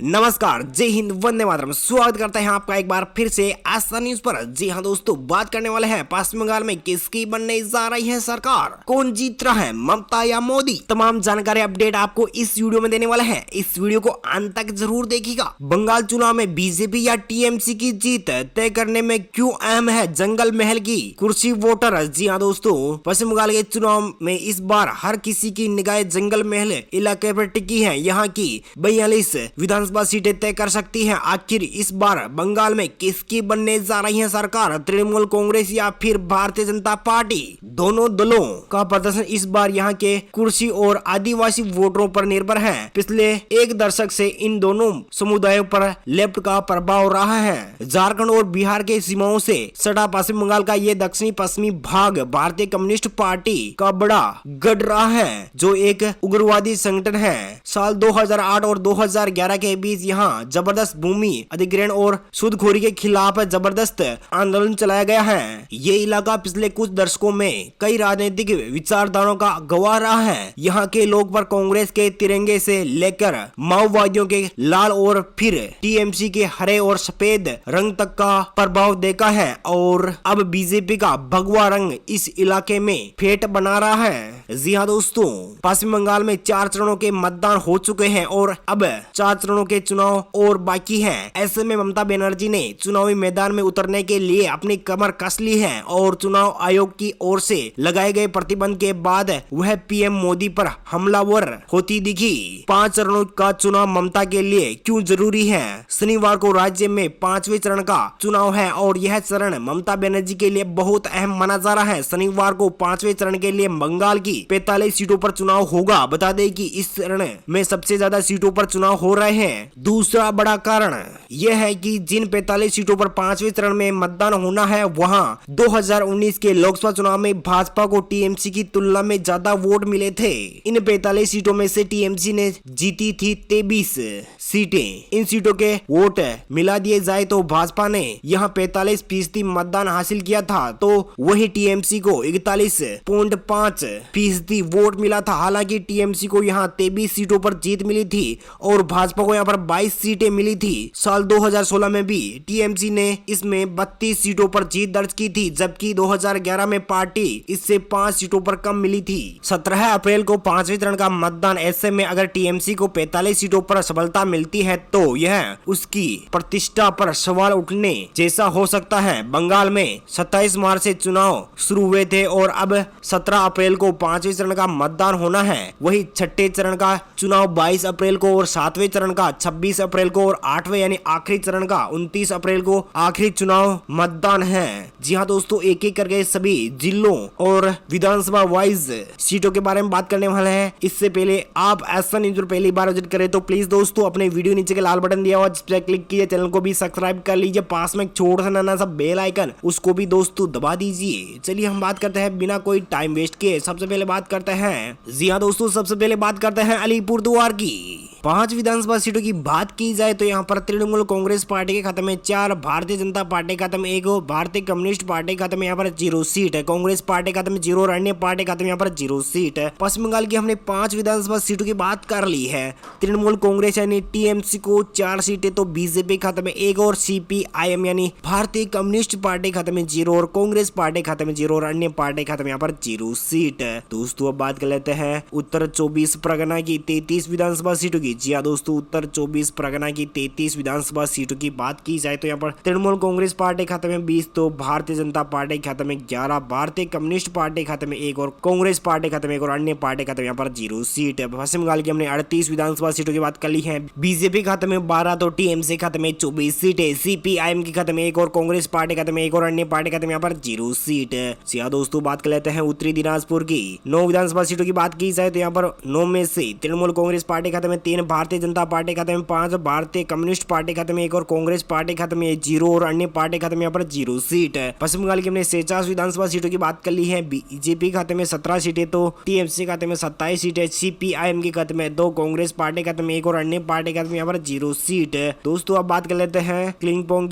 नमस्कार, जय हिंद, वंदे मातरम। स्वागत करते हैं आपका एक बार फिर से आस्था न्यूज पर। जी हाँ दोस्तों, बात करने वाले हैं पश्चिम बंगाल में किसकी बनने जा रही है सरकार, कौन जीत रहा है, ममता या मोदी। तमाम जानकारी अपडेट आपको इस वीडियो में देने वाले हैं। इस वीडियो को अंत तक जरूर देखिएगा। बंगाल चुनाव में बीजेपी या टीएमसी की जीत तय करने में क्यों अहम है जंगल महल की कुर्सी वोटर। जी हाँ दोस्तों, पश्चिम बंगाल के चुनाव में इस बार हर किसी की निगाहें जंगल महल इलाके पर टिकी है। यहाँ की 42 विधानसभा सीटें तय कर सकती हैं। आखिर इस बार बंगाल में किसकी बनने जा रही है सरकार, तृणमूल कांग्रेस या फिर भारतीय जनता पार्टी। दोनों दलों का प्रदर्शन इस बार यहाँ के कुर्सी और आदिवासी वोटरों पर निर्भर है। पिछले एक दशक से इन दोनों समुदायों पर लेफ्ट का प्रभाव रहा है। झारखंड और बिहार के सीमाओं से सटा पश्चिम बंगाल का ये दक्षिणी पश्चिमी भाग भारतीय कम्युनिस्ट पार्टी का बड़ा गढ़ रहा है, जो एक उग्रवादी संगठन है। साल 2008 और 2011 के बीच यहाँ जबरदस्त भूमि अधिग्रहण और सूदखोरी के खिलाफ जबरदस्त आंदोलन चलाया गया है। ये इलाका पिछले कुछ दशकों में कई राजनीतिक विचारधाराओं का गवाह रहा है। यहाँ के लोग पर कांग्रेस के तिरंगे से लेकर माओवादियों के लाल और फिर टीएमसी के हरे और सफेद रंग तक का प्रभाव देखा है, और अब बीजेपी का भगवा रंग इस इलाके में फेट बना रहा है। जी हाँ दोस्तों, पश्चिम बंगाल में 4 चरणों के मतदान हो चुके हैं और अब 4 चरणों के चुनाव और बाकी हैं। ऐसे में ममता बनर्जी ने चुनावी मैदान में उतरने के लिए अपनी कमर कस ली है और चुनाव आयोग की ओर से लगाए गए प्रतिबंध के बाद वह पीएम मोदी पर हमलावर होती दिखी। 5 चरणों का चुनाव ममता के लिए क्यों जरूरी है। शनिवार को राज्य में 5वें चरण का चुनाव है और यह चरण ममता बनर्जी के लिए बहुत अहम माना जा रहा है। शनिवार को 5वें चरण के लिए बंगाल की 45 सीटों पर चुनाव होगा। बता दें कि इस चरण में सबसे ज्यादा सीटों पर चुनाव हो रहे हैं। दूसरा बड़ा कारण यह है कि जिन 45 सीटों पर 5वें चरण में मतदान होना है, वहां 2019 के लोकसभा चुनाव में भाजपा को टीएमसी की तुलना में ज्यादा वोट मिले थे। इन 45 सीटों में से टीएमसी ने जीती थी 23 सीटें। इन सीटों के वोट मिला दिए जाए तो भाजपा ने यहां 45% मतदान हासिल किया था, तो वही टीएमसी को 41.5% वोट मिला था। हालांकि टीएमसी को यहां 23 सीटों पर जीत मिली थी और भाजपा को यहां पर 22 सीटें मिली थी। साल 2016 में भी टीएमसी ने इसमें 32 सीटों पर जीत दर्ज की थी, जबकि 2011 में पार्टी इससे 5 सीटों पर कम मिली थी। 17 अप्रैल को 5वें चरण का मतदान। ऐसे में अगर टीएमसी को 45 सीटों पर सफलता मिलती है तो यह उसकी प्रतिष्ठा पर सवाल उठने जैसा हो सकता है। बंगाल में 27 मार्च से चुनाव शुरू हुए थे और अब 17 अप्रैल को 5वें चरण का मतदान होना है। वही 6ठे चरण का चुनाव 22 अप्रैल को और 7वें चरण का 26 अप्रैल को और 8वें यानी आखिरी चरण का 29 अप्रैल को आखिरी चुनाव मतदान है। जी हाँ दोस्तों, एक एक करके सभी जिलों और विधानसभा वाइज सीटों के बारे में बात करने वाले हैं। इससे पहले आप ऐसा न्यूज़ पर पहली बार विजिट करें तो प्लीज दोस्तों अपने वीडियो नीचे के लाल बटन दिया हुआ जिस पर क्लिक कीजिए, चैनल को भी सब्सक्राइब कर लीजिए, पास में एक छोटा सा नन्हा सा बेल आइकन उसको भी दोस्तों दबा दीजिए। चलिए हम बात करते हैं बिना कोई टाइम वेस्ट किए। सबसे पहले बात करते हैं, जी हाँ दोस्तों, सबसे पहले बात करते हैं अलीपुरद्वार की 5 विधानसभा सीटों की बात की जाए तो यहाँ पर तृणमूल कांग्रेस पार्टी के खाते में 4, भारतीय जनता पार्टी के खाते में 1, भारतीय कम्युनिस्ट पार्टी के खाते में यहाँ पर 0 सीट है, कांग्रेस पार्टी के खाते में 0 और अन्य पार्टी के खाते में यहाँ पर 0 सीट है। पश्चिम बंगाल की हमने 5 विधानसभा सीटों की बात कर ली है। तृणमूल कांग्रेस यानी टीएमसी को 4 सीटें, तो बीजेपी के खाते में 1 और सीपीआईएम यानी भारतीय कम्युनिस्ट पार्टी के खाते में 0 और कांग्रेस पार्टी के खाते में 0 और अन्य पार्टी के खाते में यहाँ पर 0 सीट है। दोस्तों अब बात कर लेते हैं उत्तर 24 परगना की 33 विधानसभा सीटों की। जी हाँ दोस्तों, उत्तर 24 परगना की 33 विधानसभा सीटों की बात की जाए तो यहाँ पर तृणमूल कांग्रेस पार्टी खाते में 20, तो भारतीय जनता पार्टी खाते में 11, भारतीय कम्युनिस्ट पार्टी खाते में 1 और कांग्रेस पार्टी खाते में 1 और अन्य पार्टी खाते में यहाँ पर 0 सीट है। पश्चिम बंगाल की हमने 38 विधानसभा सीटों की बात कर ली है। बीजेपी खाते में 12, तो टीएमसी खाते में 24 सीटें, सीपीआईएम के खाते में 1 और कांग्रेस पार्टी खाते में 1 और अन्य पार्टी खाते में यहाँ पर 0 सीट है। जी दोस्तों, बात कर लेते हैं उत्तरी दिनाजपुर की 9 विधानसभा सीटों की बात की जाए तो यहाँ पर 9 में से तृणमूल कांग्रेस पार्टी खाते में 3, भारतीय जनता पार्टी खाते में 5, भारतीय कम्युनिस्ट पार्टी खाते में 1 और कांग्रेस पार्टी खाते में 0 और अन्य पार्टी खाते में यहाँ पर 0 सीट है। पश्चिम बंगाल की हमने 46 विधानसभा सीटों की बात कर ली है। बीजेपी खाते में 17 सीटें, तो टीएमसी खाते में 27 सीटें, सीपीआईएम के खाते में 2, कांग्रेस पार्टी खाते में 1 और अन्य पार्टी खाते में यहाँ पर 0 सीट है। दोस्तों अब बात कर लेते हैं क्लिंगपोंग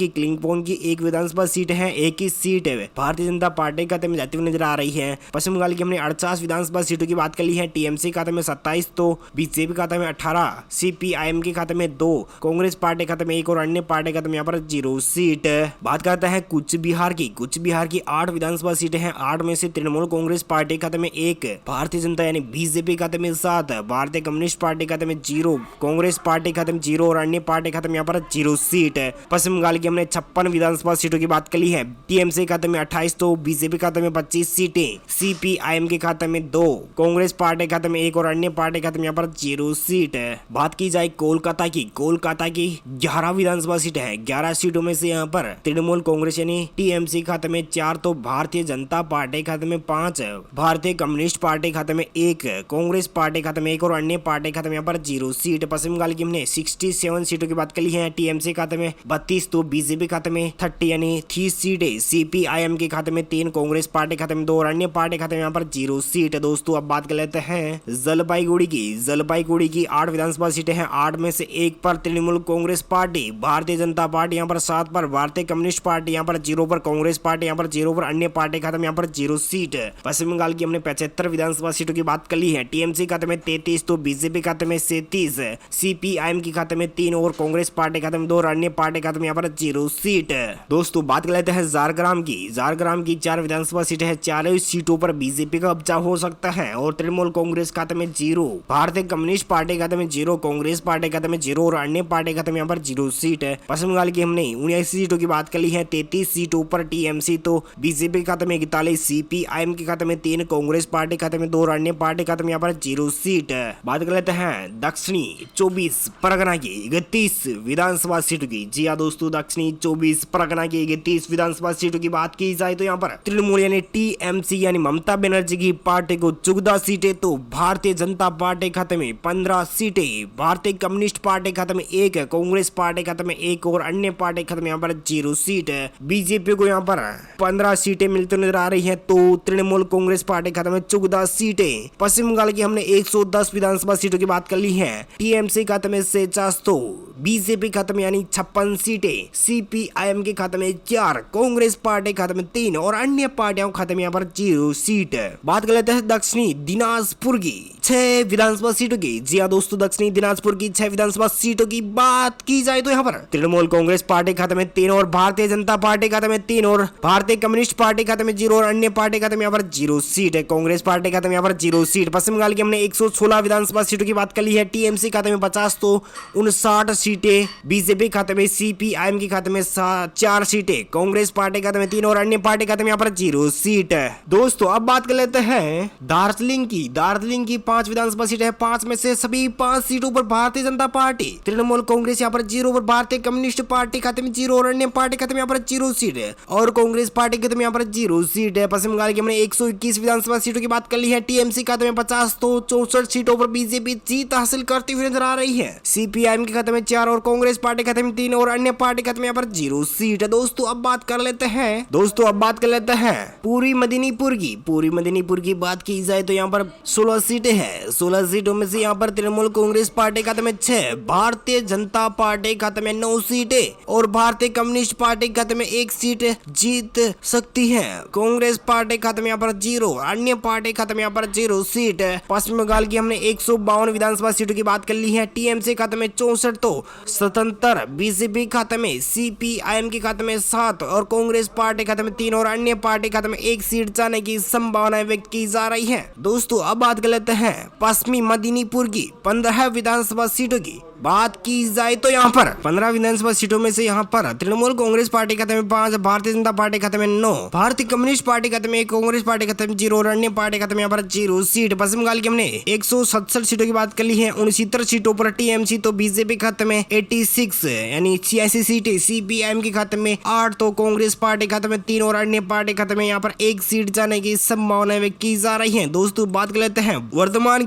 की 1 विधानसभा सीट है, 21 सीट है भारतीय जनता पार्टी खाते में जाती हुई नजर आ रही है। पश्चिम बंगाल की हमने 48 विधानसभा सीटों की बात कर ली है। टीएमसी खाते में 27, तो बीजेपी खाते में 18, CPIM के खाते में 2, कांग्रेस पार्टी खाते में 1 और अन्य पार्टी खाते में यहाँ पर 0 सीट। बात करते हैं कुछ बिहार की। 8 विधानसभा सीटें हैं। 8 में से तृणमूल कांग्रेस पार्टी खाते में 1, भारतीय जनता यानी बीजेपी खाते में 7, भारतीय कम्युनिस्ट पार्टी खाते में 0, कांग्रेस पार्टी खाते में 0 और अन्य पार्टी खाते में यहाँ पर 0 सीट। पश्चिम बंगाल की हमने 56 विधानसभा सीटों की बात कर ली है। टीएमसी खाते में 28 तो बीजेपी खाते में 25 सीटें, CPIM के खाते में 2, कांग्रेस पार्टी खाते में 1 और अन्य पार्टी खाते में यहाँ पर 0 सीट। बात की जाए कोलकाता की। 11 विधानसभा सीटें हैं। 11 सीटों में से यहाँ पर तृणमूल कांग्रेस यानी टीएमसी खाते में 4 तो भारतीय जनता पार्टी खाते में 5, भारतीय कम्युनिस्ट पार्टी खाते में 1, कांग्रेस पार्टी खाते में 1 और अन्य पार्टी खाते में यहाँ पर 0 सीट। पश्चिम बंगाल की हमने 67 सीटों की बात कर ली है। टीएमसी खाते में 32 तो बीजेपी खाते में 30 यानी 30 सीटें, CPIM के खाते में 3, कांग्रेस पार्टी खाते में 2 और अन्य पार्टी खाते में यहाँ पर 0 सीट। दोस्तों अब बात कर लेते हैं जलपाईगुड़ी की 8 विधानसभा सीटें हैं। 8 में से 1 पर तृणमूल कांग्रेस पार्टी, भारतीय जनता पार्टी यहाँ पर 7 पर, भारतीय कम्युनिस्ट पार्टी यहाँ पर 0 पर, कांग्रेस पार्टी यहाँ पर 0 पर, अन्य पार्टी खाते में यहाँ पर 0 सीट। पश्चिम बंगाल की हमने 75 विधानसभा सीटों की बात कर ली है। टीएमसी खाते में 33 तो बीजेपी खाते में 37, CPIM की खाते में 3 और कांग्रेस पार्टी खाते में 2 और अन्य पार्टी खाते में यहाँ पर 0 सीट। दोस्तों बात कर लेते हैं झारग्राम की 4 विधानसभा सीटें हैं। 4 सीटों पर बीजेपी का कब्जा हो सकता है और तृणमूल कांग्रेस खाते में 0, भारतीय कम्युनिस्ट पार्टी खाते में 0, कांग्रेस पार्टी खाते में 0 और अन्य पार्टी खाते में यहाँ पर 0 सीट है। पश्चिम बंगाल की हमने 79 सीटों की बात कर ली है। 33 सीटों पर टीएमसी तो बीजेपी खाते में 41, CPIM के खाते में 3, कांग्रेस पार्टी खाते में 2 और अन्य पार्टी खाते में यहाँ पर 0 सीट। बात कर लेते हैं दक्षिणी 24 परगना की 31 विधानसभा सीटों की। जी हाँ दोस्तों, दक्षिणी 24 परगना की 31 विधानसभा सीटों की बात की जाए तो यहाँ पर तृणमूल यानी टीएमसी यानी ममता बनर्जी की पार्टी को 14 सीटें तो भारतीय जनता पार्टी खाते में 15 सीटें, भारतीय कम्युनिस्ट पार्टी खाते में 1, कांग्रेस पार्टी खाते में 1 और अन्य पार्टी खाते में यहाँ पर 0 सीट है। बीजेपी को यहाँ पर 15 सीटें मिलती नजर आ रही है तो तृणमूल कांग्रेस पार्टी खाते में 14 सीटें। पश्चिम बंगाल की हमने 110 विधानसभा सीटों की बात कर ली है। टीएमसी खाते में 49 तो बीजेपी खाते में यानी 56 सीटें, CPIM के खाते में 4, कांग्रेस पार्टी खाते में 3 और अन्य पार्टियों खाते में यहाँ पर 0 सीट। बात कर लेते हैं दक्षिणी दिनाजपुर की 6 विधानसभा सीटों की। जी हाँ दोस्तों, दक्षिणी दिनाजपुर की 6 विधानसभा सीटों की बात की जाए तो यहाँ पर तृणमूल कांग्रेस पार्टी खाते में 3 और भारतीय जनता पार्टी खाते में 3 और भारतीय कम्युनिस्ट पार्टी खाते में 0 और अन्य पार्टी खाते में यहाँ पर 0 सीट है। कांग्रेस पार्टी खाते में यहाँ पर 0 सीट। पश्चिम बंगाल की हमने 116 विधानसभा सीटों की बात कर ली है। टीएमसी खाते में 50 तो 59 सीटें, बीजेपी खाते में, CPIM के खाते में 4 सीटें, कांग्रेस पार्टी खाते में 3 और अन्य पार्टी खाते में यहाँ पर 0 सीट है। दोस्तों अब बात कर लेते हैं दार्जिलिंग की 5 विधानसभा सीटें हैं। 5 में से सभी 5 सीटों पर भारतीय जनता पार्टी, तृणमूल कांग्रेस यहाँ पर 0 पर, भारतीय कम्युनिस्ट पार्टी खाते में 0 और अन्य पार्टी खाते में यहाँ पर 0 सीट है और कांग्रेस पार्टी खाते में यहाँ पर 0 सीट है। पश्चिम बंगाल की हमने 121 विधानसभा सीटों की बात कर ली है। टीएमसी खाते में 50 तो 64 सीटों पर बीजेपी जीत हासिल करती हुई नजर आ रही है। CPIM के खाते में 4 और कांग्रेस पार्टी खाते में 3 और अन्य पार्टी खाते में यहाँ पर 0 सीट है। दोस्तों अब बात कर लेते हैं पूरी मदिनीपुर की बात की जाए तो यहाँ पर 16 सीटें हैं। 16 सीटों में से यहाँ पर तृणमूल कांग्रेस पार्टी खाते में 6, भारतीय जनता पार्टी खाते में 9 सीटें और भारतीय कम्युनिस्ट पार्टी खाते में 1 सीट जीत सकती है। कांग्रेस पार्टी खाते में यहाँ पर 0, अन्य पार्टी खाते में यहाँ पर 0 सीट है। पश्चिम बंगाल की हमने 152 विधानसभा सीटों की बात कर ली है। टीएमसी खाते में 64 तो 77, बीजेपी खाते में, CPIM के खाते में 7 और कांग्रेस पार्टी खाते में 3 और अन्य पार्टी खाते में 1 सीट जाने की संभावना व्यक्त की जा रही है। दोस्तों अब बात कर लेते हैं पश्चिमी मदिनीपुर की 15 विधानसभा सीटों की। बात की जाए तो यहाँ पर 15 विधानसभा सीटों में से यहाँ पर तृणमूल कांग्रेस पार्टी खाते में 5, भारतीय जनता पार्टी खाते में 9, भारतीय कम्युनिस्ट पार्टी खाते में 1, कांग्रेस पार्टी खाते में 0 और अन्य पार्टी खाते में यहाँ पर 0 सीट। पश्चिम बंगाल की हमने 167 सीटों की बात कर ली है। 69 सीटों पर टीएमसी तो बीजेपी खाते में 86 यानी 86 सीटें, CPIM के खाते में 8 तो कांग्रेस पार्टी खाते में 3 और अन्य पार्टी खाते में यहाँ पर 1 सीट जाने की संभावना व्यक्त की जा रही है। दोस्तों बात कर लेते हैं वर्तमान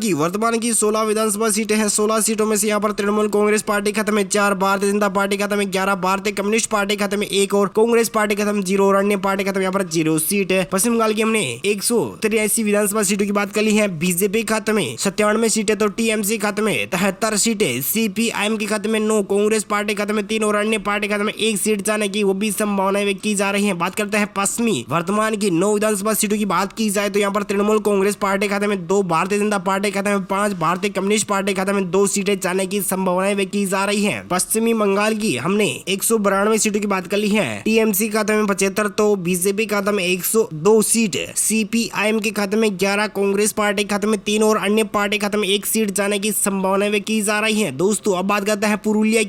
की 16 विधानसभा सीटें हैं। 16 सीटों में से यहाँ पर तृणमूल तृणमूल कांग्रेस पार्टी खाते में 4, भारतीय जनता पार्टी खाते में 11, भारतीय कम्युनिस्ट पार्टी खाते में 1 और कांग्रेस पार्टी खाते में 0 और अन्य पार्टी खाते में यहाँ पर 0 सीट है। पश्चिम बंगाल की हमने 183 विधानसभा सीटों की बात कर ली है। बीजेपी खाते में 97 सीटें तो टीएमसी खाते में 73 सीटें, सीपीआईएम के खाते में 9, कांग्रेस पार्टी खाते में 3 और अन्य पार्टी खाते में 1 सीट जाने की वो भी संभावनाएं व्यक्त की जा रही है। बात करते हैं पश्चिमी वर्तमान की 9 विधानसभा सीटों की बात की जाए तो यहाँ पर तृणमूल कांग्रेस पार्टी खाते में 2, भारतीय जनता पार्टी खाते में 5, भारतीय कम्युनिस्ट पार्टी खाते में 2 सीटें जाने की संभावनाएं व्यक्त की जा रही है। पश्चिमी बंगाल की हमने 192 सीटों की बात कर ली है। टीएमसी खाते में 75 तो बीजेपी खाते में 102 सीट, सीपीआईएम के खाते में 11, कांग्रेस पार्टी खाते में 3 और अन्य पार्टी खाते में 1 सीट जाने की संभावनाएं व्यक्त की जा रही है। दोस्तों अब बात करते हैं पुरुलिया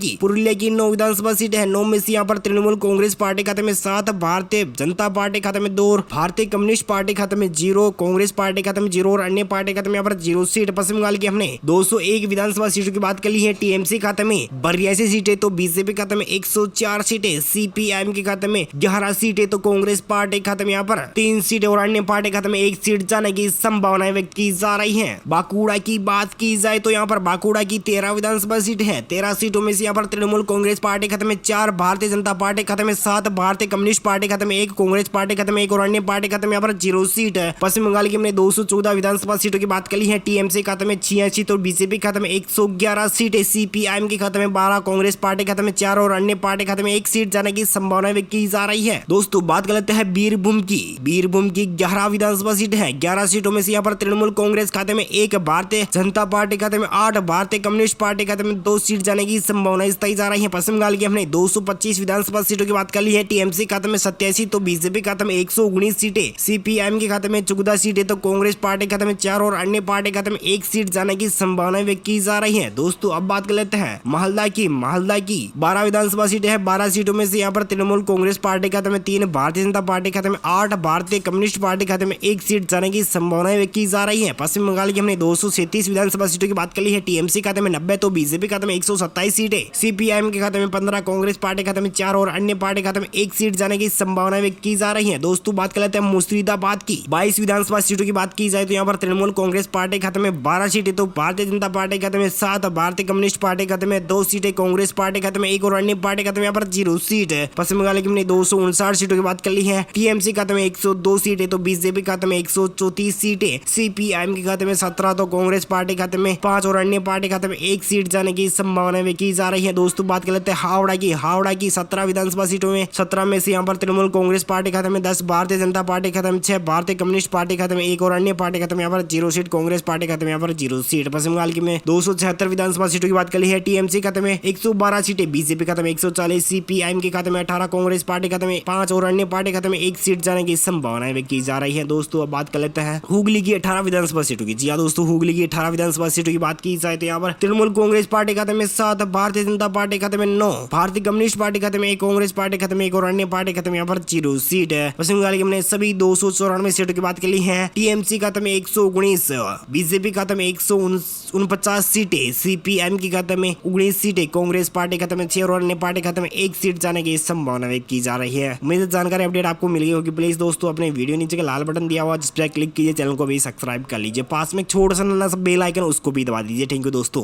की 9 विधानसभा सीट है। 9 में से यहाँ पर तृणमूल कांग्रेस पार्टी खाते में 7, भारतीय जनता पार्टी खाते में 2 और भारतीय कम्युनिस्ट पार्टी खाते में 0, कांग्रेस पार्टी खाते में 0 और अन्य पार्टी खाते में यहाँ पर 0 सीट। पश्चिम बंगाल की हमने 201 विधानसभा सीटों की बात कर ली है। टीएमसी खाते में 82 सीटें तो बीजेपी खाते में 104 सीटें, सीपीआईएम के खाते में 11 सीटें तो कांग्रेस पार्टी खाते में यहाँ पर 3 सीटें और अन्य पार्टी खाते में 1 सीट जाने की संभावनाएं व्यक्त की जा रही है। बांकुड़ा की बात की जाए तो यहाँ पर बांकुड़ा की 13 विधानसभा सीट है। 13 सीटों में से यहाँ पर तृणमूल कांग्रेस पार्टी खाते में 4, भारतीय जनता पार्टी खाते में 7, भारतीय कम्युनिस्ट पार्टी खाते में 1, कांग्रेस पार्टी खाते में 1 और अन्य पार्टी खाते में यहाँ पर 0 सीट है। पश्चिम बंगाल की हमने 214 विधानसभा सीटों की बात कर ली है। टीएमसी खाते में 86 तो बीजेपी खाते में 111 सीटें, सीपीआईएम के खाते में 12, कांग्रेस पार्टी खाते में 4 और अन्य पार्टी खाते में 1 सीट जाने की संभावना व्यक्त की जा रही है। दोस्तों बात कर लेते हैं बीरभूम की 11 विधानसभा सीट है। 11 सीटों में से यहाँ पर तृणमूल कांग्रेस खाते में 1, भारतीय जनता पार्टी खाते में 8, भारतीय कम्युनिस्ट पार्टी खाते में 2 सीट जाने की संभावना बताई जा रही है। पश्चिम बंगाल की हमने 225 विधानसभा सीटों की बात कर ली है। टीएमसी खाते में 87 तो बीजेपी खाते में 119 सीटें, सीपीआईएम के खाते में 14 सीटें तो कांग्रेस पार्टी खाते में 4 और अन्य पार्टी खाते में 1 सीट जाने की संभावना व्यक्त की जा रही है। दोस्तों अब बात कर लेते हैं मालदा की 12 विधानसभा सीटें है। 12 सीटों में से यहाँ पर तृणमूल कांग्रेस पार्टी खाते में 3, भारतीय जनता पार्टी खाते में 8, भारतीय कम्युनिस्ट पार्टी खाते में 1 सीट जाने की संभावना व्यक्त की जा रही है। पश्चिम बंगाल की हमने 237 विधानसभा सीटों की बात कर ली है। टीएमसी खाते में 90 तो बीजेपी खाते में 127 सीटें, सीपीआईएम के खाते में 15, कांग्रेस पार्टी खाते में 4 और अन्य पार्टी खाते में 1 सीट जाने की संभावना व्यक्त की जा रही है। दोस्तों बात कर लेते हैं मुर्शिदाबाद की 22 विधानसभा सीटों की बात की जाए तो यहाँ पर तृणमूल कांग्रेस पार्टी खाते में 12 सीटें तो भारतीय जनता पार्टी खाते में 7, भारतीय कम्युनिस्ट पार्टी खाते में 2 सीटें, कांग्रेस पार्टी खाते में 1 और अन्य पार्टी खाते में यहाँ पर 0 सीट है। पश्चिम बंगाल की हमने 259 सीटों की बात कर ली है। टीएमसी खाते में 102 सीटें तो बीजेपी खाते में 134 सीटें, सीपीआईएम के खाते में 17 तो कांग्रेस पार्टी खाते में 5 और अन्य पार्टी खाते में 1 सीट जाने की संभावना व्यक्त की जा रही है। दोस्तों बात कर लेते हैं हावड़ा की 17 विधानसभा सीटों में 17 में से यहाँ पर तृणमूल कांग्रेस पार्टी खाते में 10, भारतीय जनता पार्टी खाते में 6, भारतीय कम्युनिस्ट पार्टी खाते में 1 और अन्य पार्टी खाते में यहाँ पर 0 सीट, कांग्रेस पार्टी खाते में यहाँ पर 0 सीट। पश्चिम बंगाल की में 276 विधानसभा सीटों की बात कर ली है। टीएमसी खाते में 112 सीटें, बीजेपी खाते में 140, सीपीआईएम के खाते में 18, कांग्रेस पार्टी खाते में 5 और अन्य पार्टी खाते में 1 सीट जाने की संभावना व्यक्त की जा रही है। दोस्तों अब बात कर लेते हैं हुगली की 18 विधानसभा सीटों की। जी हाँ दोस्तों, हुगली की 18 विधानसभा सीटों की बात की जाए तो यहाँ पर तृणमूल कांग्रेस पार्टी खाते में 7, भारतीय जनता पार्टी खाते में 9, भारतीय कम्युनिस्ट पार्टी खाते में 1, कांग्रेस पार्टी खाते में 1 और अन्य पार्टी खाते में यहाँ पर 0 सीट है। पश्चिम बंगाल की हमने सभी 294 सीटों की बात कर ली है। टीएमसी खाते में 119, बीजेपी खाते में 149 सीटें, सीपीएम की खाते में 19 सीटें, कांग्रेस पार्टी खाते में 6 और अन्य पार्टी खाते में 1 सीट जाने की संभावना व्यक्त की जा रही है। उम्मीद है जानकारी अपडेट आपको मिल गई होगी। प्लीज दोस्तों अपने वीडियो नीचे का लाल बटन दिया हुआ जिस पर क्लिक कीजिए, चैनल को भी सब्सक्राइब कर लीजिए, पास में छोटा सा नन्हा सा बेल आइकन उसको भी दबा दीजिए। थैंक यू दोस्तों।